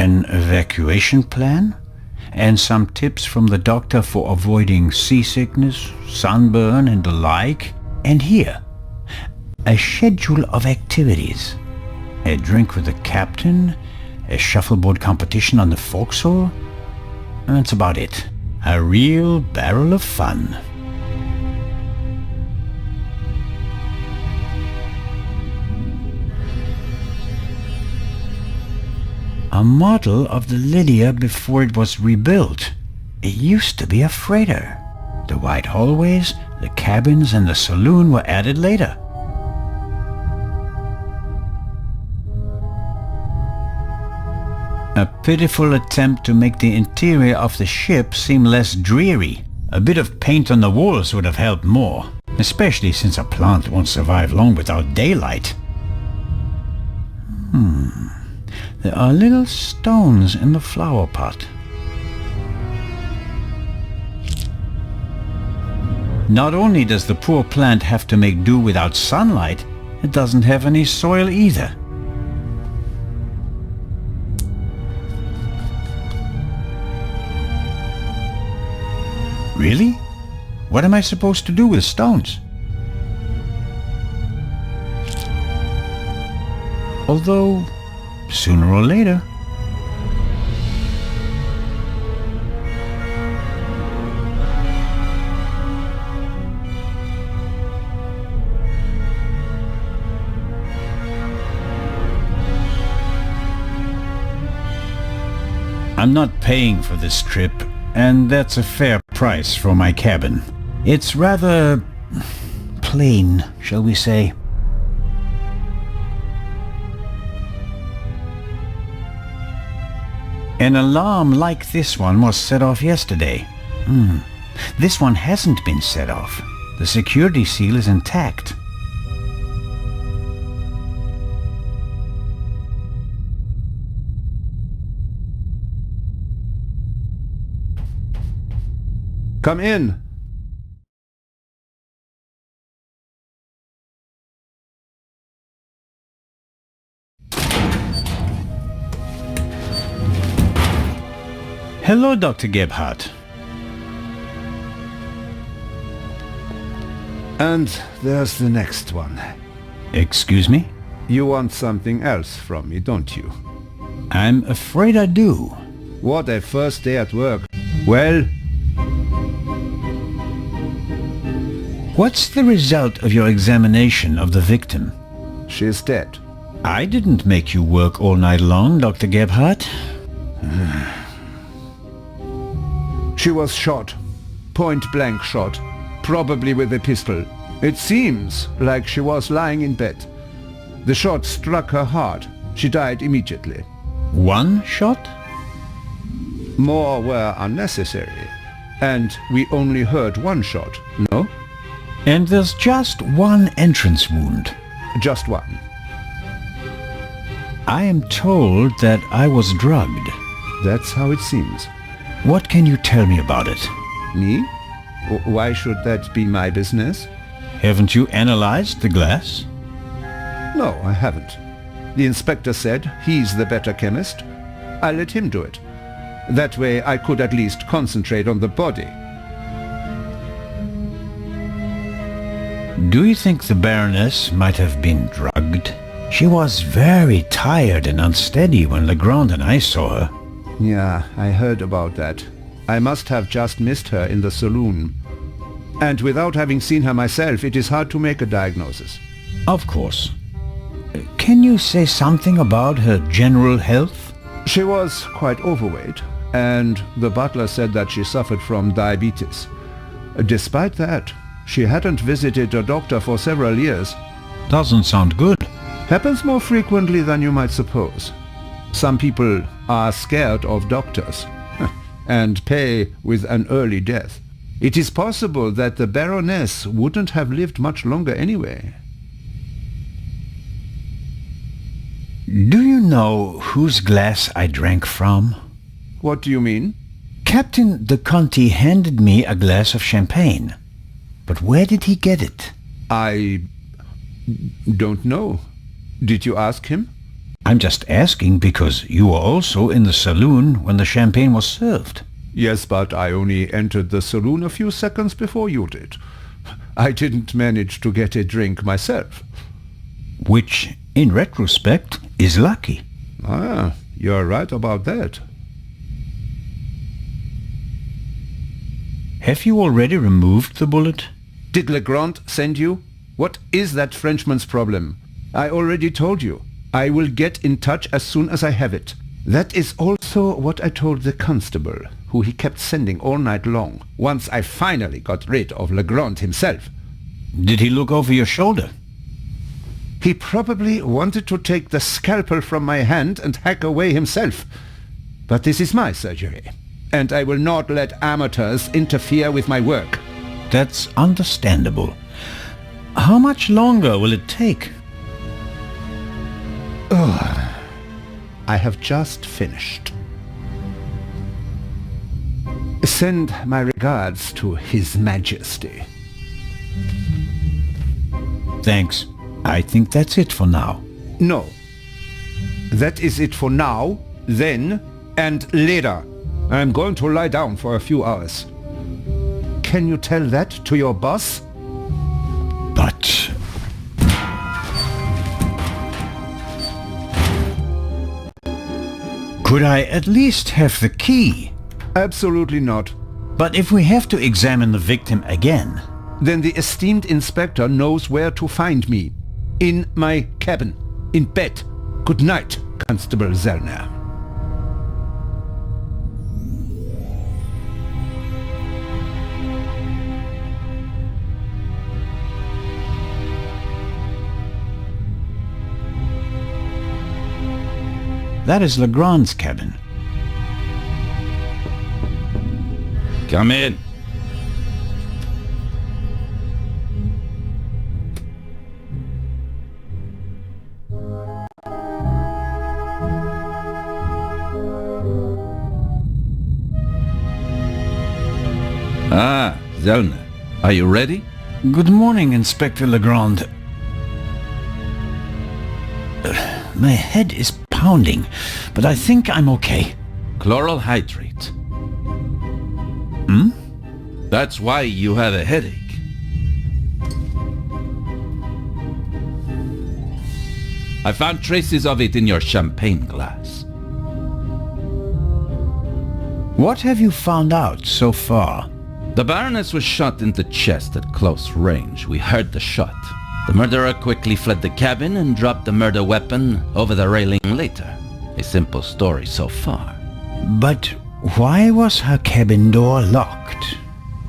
An evacuation plan? And some tips from the doctor for avoiding seasickness, sunburn and the like. And here, a schedule of activities. A drink with the captain, a shuffleboard competition on the forecastle. That's about it. A real barrel of fun. A model of the Lydia before it was rebuilt. It used to be a freighter. The wide hallways, the cabins and the saloon were added later. A pitiful attempt to make the interior of the ship seem less dreary. A bit of paint on the walls would have helped more, especially since a plant won't survive long without daylight. There are little stones in the flower pot. Not only does the poor plant have to make do without sunlight, it doesn't have any soil either. Really? What am I supposed to do with stones? Although, sooner or later. I'm not paying for this trip, and that's a fair price for my cabin. It's rather plain, shall we say. An alarm like this one was set off yesterday. This one hasn't been set off. The security seal is intact. Come in. Hello, Dr. Gebhardt. And there's the next one. Excuse me? You want something else from me, don't you? I'm afraid I do. What a first day at work. Well, What's the result of your examination of the victim? she's dead. I didn't make you work all night long, Dr. Gebhardt. She was shot. Point-blank shot. Probably with a pistol. It seems like she was lying in bed. The shot struck her heart. She died immediately. One shot? More were unnecessary. And we only heard one shot, no? And there's just one entrance wound. Just one. I am told that I was drugged. That's how it seems. What can you tell me about it? Me? Why should that be my business? Haven't you analyzed the glass? No, I haven't. The inspector said he's the better chemist. I let him do it. That way I could at least concentrate on the body. Do you think the Baroness might have been drugged? She was very tired and unsteady when Legrand and I saw her. Yeah, I heard about that. I must have just missed her in the saloon. And without having seen her myself, it is hard to make a diagnosis. Of course. Can you say something about her general health? She was quite overweight, and the butler said that she suffered from diabetes. Despite that, she hadn't visited a doctor for several years. Doesn't sound good. Happens more frequently than you might suppose. Some people are scared of doctors and pay with an early death. It is possible that the Baroness wouldn't have lived much longer anyway. Do you know whose glass I drank from? What do you mean? Captain de Conti handed me a glass of champagne. But where did he get it? I don't know. Did you ask him? I'm just asking because you were also in the saloon when the champagne was served. Yes, but I only entered the saloon a few seconds before you did. I didn't manage to get a drink myself. Which, in retrospect, is lucky. Ah, you're right about that. Have you already removed the bullet? Did Legrand send you? What is that Frenchman's problem? I already told you. I will get in touch as soon as I have it. That is also what I told the constable, who he kept sending all night long, once I finally got rid of Legrand himself. Did he look over your shoulder? He probably wanted to take the scalpel from my hand and hack away himself. But this is my surgery, and I will not let amateurs interfere with my work. That's understandable. How much longer will it take? I have just finished. Send my regards to His Majesty. Thanks. I think that's it for now. No. That is it for now, then, and later. I'm going to lie down for a few hours. Can you tell that to your boss? But... could I at least have the key? Absolutely not. But if we have to examine the victim again... Then the esteemed inspector knows where to find me. In my cabin. In bed. Good night, Constable Zellner. That is Legrand's cabin. Come in. Ah, Zellner. Are you ready? Good morning, Inspector Legrand. My head is pounding, but I think I'm okay. Chloral hydrate. Hmm? That's why you have a headache. I found traces of it in your champagne glass. What have you found out so far? The Baroness was shot in the chest at close range. We heard the shot. The murderer quickly fled the cabin and dropped the murder weapon over the railing later. A simple story so far. But why was her cabin door locked?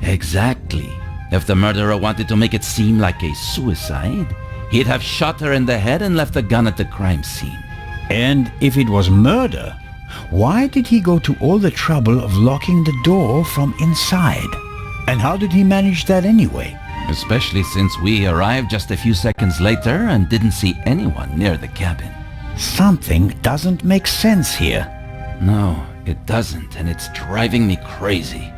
Exactly. If the murderer wanted to make it seem like a suicide, he'd have shot her in the head and left the gun at the crime scene. And if it was murder, why did he go to all the trouble of locking the door from inside? And how did he manage that anyway? Especially since we arrived just a few seconds later and didn't see anyone near the cabin. Something doesn't make sense here. No, it doesn't, and it's driving me crazy.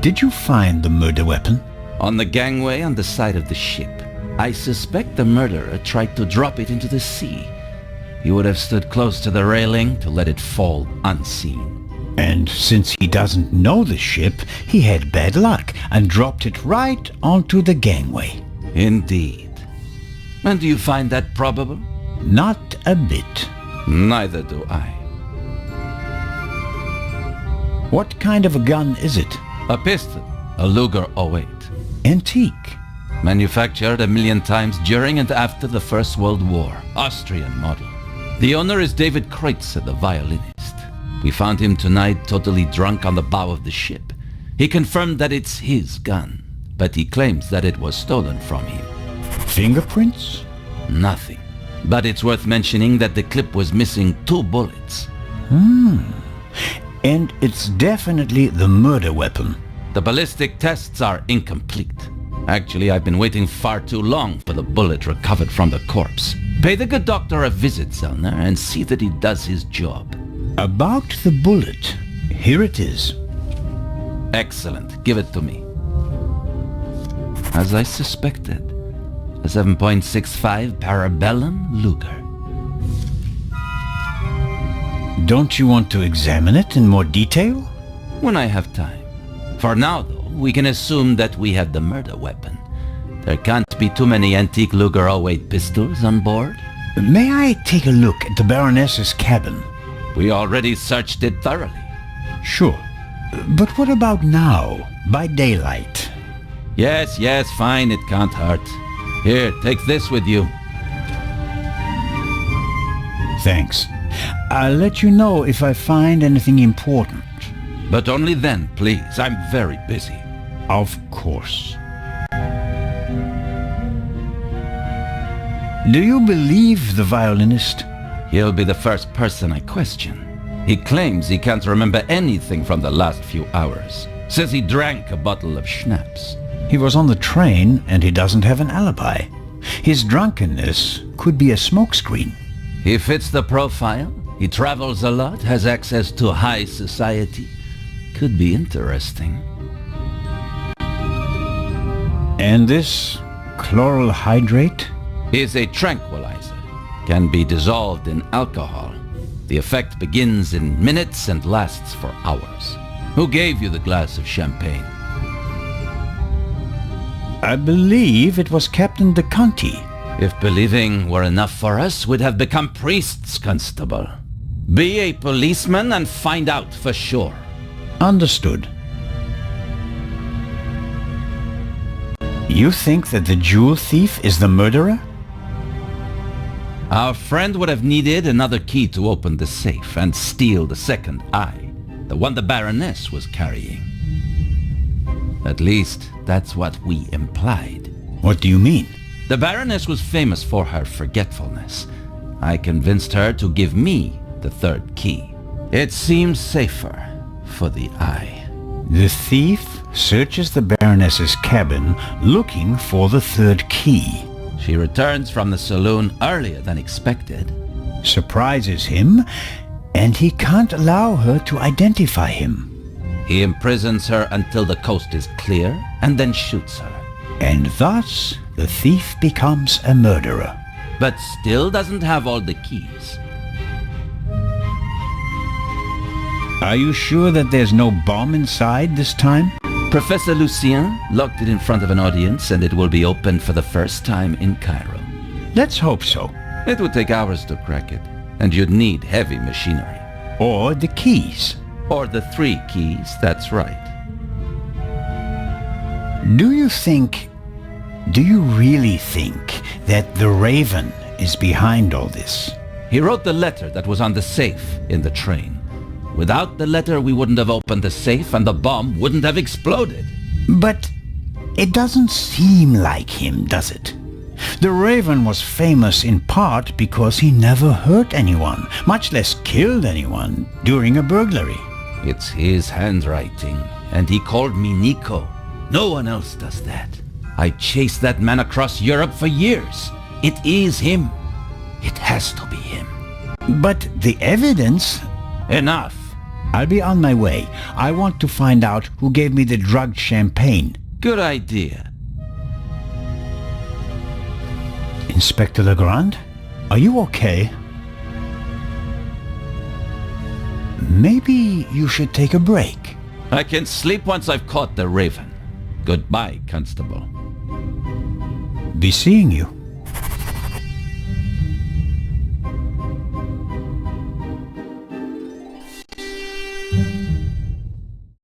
Did you find the murder weapon? On the gangway on the side of the ship. I suspect the murderer tried to drop it into the sea. He would have stood close to the railing to let it fall unseen. And since he doesn't know the ship, he had bad luck and dropped it right onto the gangway. Indeed. And do you find that probable? Not a bit. Neither do I. What kind of a gun is it? A pistol, a Luger 08. Antique. Manufactured 1,000,000 times during and after the First World War. Austrian model. The owner is David Kreutzer, the violinist. We found him tonight totally drunk on the bow of the ship. He confirmed that it's his gun, but he claims that it was stolen from him. Fingerprints? Nothing. But it's worth mentioning that the clip was missing 2 bullets. And it's definitely the murder weapon. The ballistic tests are incomplete. Actually, I've been waiting far too long for the bullet recovered from the corpse. Pay the good doctor a visit, Zellner, and see that he does his job. About the bullet. Here it is. Excellent. Give it to me. As I suspected, A 7.65 Parabellum Luger. Don't you want to examine it in more detail? When I have time. For now, though, we can assume that we had the murder weapon. There can't be too many antique Luger 08 pistols on board. May I take a look at the Baroness's cabin? We already searched it thoroughly. Sure. But what about now, by daylight? Yes, fine, it can't hurt. Here, take this with you. Thanks. I'll let you know if I find anything important. But only then, please. I'm very busy. Of course. Do you believe the violinist? He'll be the first person I question. He claims he can't remember anything from the last few hours. Says he drank a bottle of schnapps. He was on the train and he doesn't have an alibi. His drunkenness could be a smokescreen. He fits the profile. He travels a lot, has access to high society. Could be interesting. And this chloral hydrate? Is a tranquilizer. Can be dissolved in alcohol. The effect begins in minutes and lasts for hours. Who gave you the glass of champagne? I believe it was Captain de Conti. If believing were enough for us, we'd have become priests, Constable. Be a policeman and find out for sure. Understood. You think that the jewel thief is the murderer? Our friend would have needed another key to open the safe and steal the second eye, the one the Baroness was carrying. At least, that's what we implied. What do you mean? The Baroness was famous for her forgetfulness. I convinced her to give me the third key. It seems safer for the eye. The thief searches the Baroness's cabin looking for the third key. She returns from the saloon earlier than expected. Surprises him, and he can't allow her to identify him. He imprisons her until the coast is clear and then shoots her. And thus, the thief becomes a murderer. But still doesn't have all the keys. Are you sure that there's no bomb inside this time? Professor Lucien locked it in front of an audience and it will be opened for the first time in Cairo. Let's hope so. It would take hours to crack it, and you'd need heavy machinery. Or the keys. Or the 3 keys, that's right. Do you really think that the Raven is behind all this? He wrote the letter that was on the safe in the train. Without the letter, we wouldn't have opened the safe and the bomb wouldn't have exploded. But it doesn't seem like him, does it? The Raven was famous in part because he never hurt anyone, much less killed anyone, during a burglary. It's his handwriting, and he called me Nico. No one else does that. I chased that man across Europe for years. It is him. It has to be him. But the evidence... Enough. I'll be on my way. I want to find out who gave me the drugged champagne. Good idea. Inspector Legrand, are you okay? Maybe you should take a break. I can sleep once I've caught the Raven. Goodbye, Constable. Be seeing you.